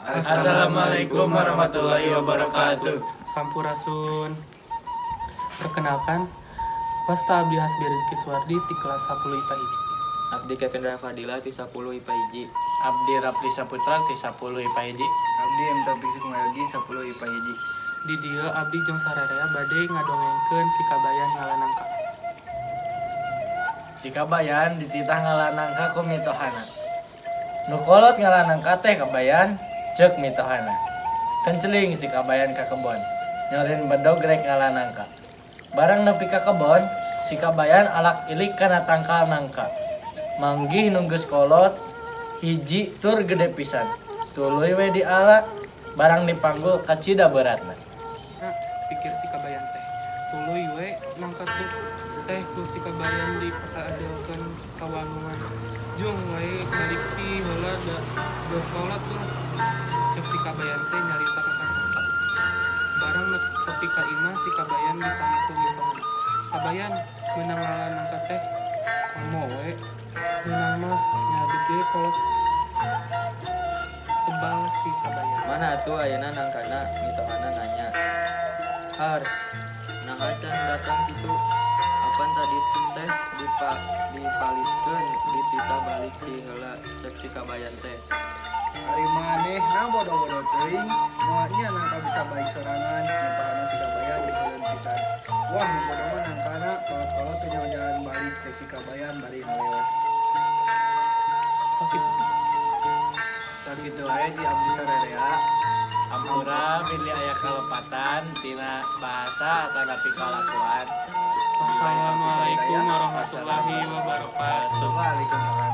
Assalamualaikum warahmatullahi wabarakatuh. Sampurasun. Perkenalkan, Wasta Abdi Hasbi Rizky Suwardi di kelas 10 IPA hiji. Abdi Kevin Fadila ti 10 IPA hiji. Abdi Rapli Saputra ti 10 IPA hiji. Abdi M. Taufik Sukmayyogi 10 IPA hiji. Di dieu abdi jeung sararea bade ngadongengkeun si Kabayan Ngalanangka. Si Kabayan dititah ngalanangka ku mitohana. Nu kolot ngalanangka teh Kabayan ceuk mitohana. Kenceling si Kabayan ka kebon. Nyorin bedog rek ngalanangka. Barang nepi ka kebon, si Kabayan alak ilik kana tangkal nangka. Manggih nunggeus kolot, hiji tur gede pisan. Tuluy we diala, barang dipanggul kacida beratna. Nah, pikir si Kabayan teh. Tuluy we nangka tuh teh ku si Kabayan dipakadelkeun ka wangungan. Jung we naliki heula da geus kolot tuh. Cek si Kabayan teh nyarita ka nangka. Barang nepi ka imah si Kabayan ditanya ku mitohana. Kabayan, meunang ngalanangka teh momo we. Meunang mah nyaduk deui kolot. Tebal si Kabayan. Mana atuh ayeuna nangkana mitohana nanya. Har, naha can datang kitu? Apan tadi teh dipalitkeun dititah balik ti heula cek si Kabayan teh. Ari manehna bodoh-bodoh teuing, moalnya nangka bisa baik sorangan, mitohana si Kabayan dikeun pisan. Wah, nu bodoh mah nangkana kolot-kolot teh jalan balik cek si Kabayan bari ngaleos. Sakit. Sakitu wae di abdi sararea. Ampura milih aya kalepatan tina bahasa tanapi kalakuan. Wassalamualaikum warahmatullahi wabarakatuh. Waalaikumsalam.